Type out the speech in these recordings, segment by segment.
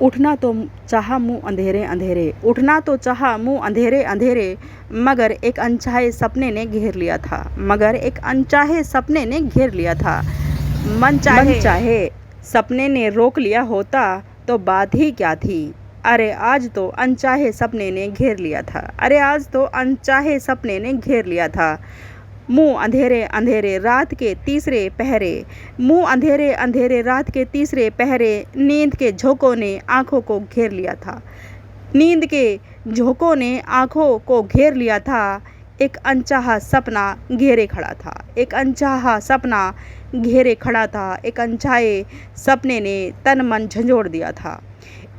उठना तो चाहा मुँह अंधेरे अंधेरे, उठना तो चाहा मुँह अंधेरे अंधेरे, मगर एक अनचाहे सपने ने घेर लिया था, मगर एक अनचाहे सपने ने घेर लिया था। मन चाहे सपने ने रोक लिया होता तो बात ही क्या थी। अरे आज तो अनचाहे सपने ने घेर लिया था, अरे आज तो अनचाहे सपने ने घेर लिया था। मुँह अंधेरे अंधेरे रात के तीसरे पहरे, मुँह अंधेरे अंधेरे रात के तीसरे पहरे, नींद के झोंकों ने आँखों को घेर लिया था, नींद के झोंकों ने आँखों को घेर लिया था। एक अनचाहा सपना घेरे खड़ा था, एक अनचाहा सपना घेरे खड़ा था, एक अनचाहे सपने ने तन मन झंझोड़ दिया था,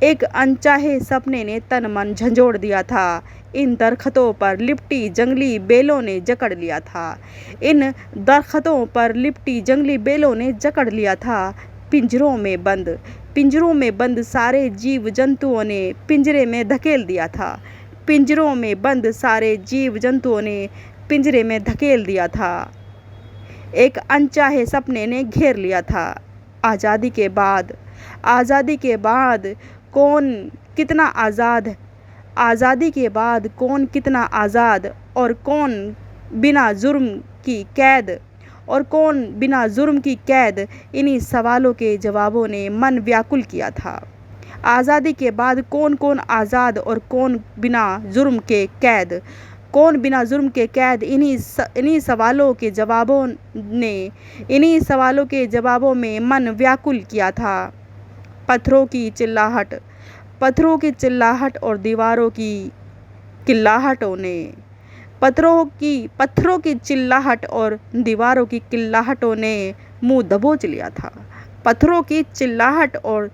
एक अनचाहे सपने ने तन मन झंझोड़ दिया था। इन दरख्तों पर लिपटी जंगली बेलों ने जकड़ लिया था, इन दरख्तों पर लिपटी जंगली बेलों ने जकड़ लिया था। पिंजरों में बंद सारे जीव जंतुओं ने पिंजरे में धकेल दिया था, पिंजरों में बंद सारे जीव जंतुओं ने पिंजरे में धकेल दिया था। एक अनचाहे सपने ने घेर लिया था। आज़ादी के बाद कौन कितना आज़ाद, आज़ादी के बाद कौन कितना आज़ाद, और कौन बिना जुर्म की कैद, और कौन बिना जुर्म की कैद। इन्हीं सवालों के जवाबों ने मन व्याकुल किया था। आज़ादी के बाद कौन कौन आज़ाद और कौन बिना जुर्म के कैद, कौन बिना जुर्म के कैद। इन्हीं सवालों के जवाबों ने, इन्हीं सवालों के जवाबों में मन व्याकुल किया था। पत्थरों की चिल्लाहट और दीवारों की किल्लाहटों ने, पत्थरों की चिल्लाहट और दीवारों की किल्लाहटों ने मुंह दबोच लिया था। पत्थरों की चिल्लाहट और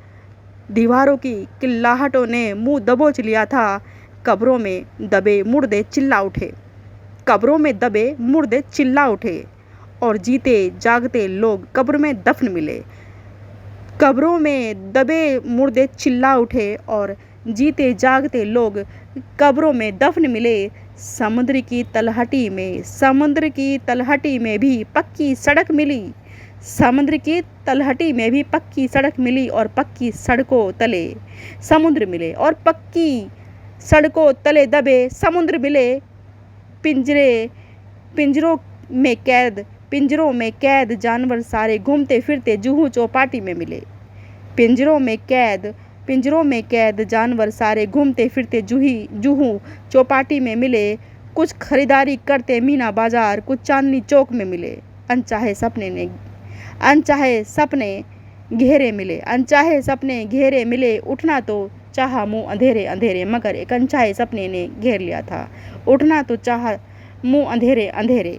दीवारों की किल्लाहटों ने मुंह दबोच लिया था। कब्रों में दबे मुर्दे चिल्ला उठे, कब्रों में दबे मुर्दे चिल्ला उठे, और जीते जागते लोग कब्र में दफन मिले। कब्रों में दबे मुर्दे चिल्ला उठे और जीते जागते लोग कब्रों में दफन मिले। समुद्र की तलहटी में भी पक्की सड़क मिली, समुद्र की तलहटी में भी पक्की सड़क मिली, और पक्की सड़कों तले समुद्र मिले, और पक्की सड़कों तले दबे समुद्र मिले। पिंजरों में कैद जानवर सारे घूमते फिरते जूहू चौपाटी में मिले। पिंजरों में कैद जानवर सारे घूमते फिरते जूहू चौपाटी में मिले। कुछ खरीदारी करते मीना बाजार, कुछ चांदनी चौक में मिले। अनचाहे सपने घेरे मिले, उठना तो चाहा मुँह अंधेरे अंधेरे, मगर एक अनचाहे सपने ने घेर लिया था। उठना तो चाहा मुँह अंधेरे अंधेरे।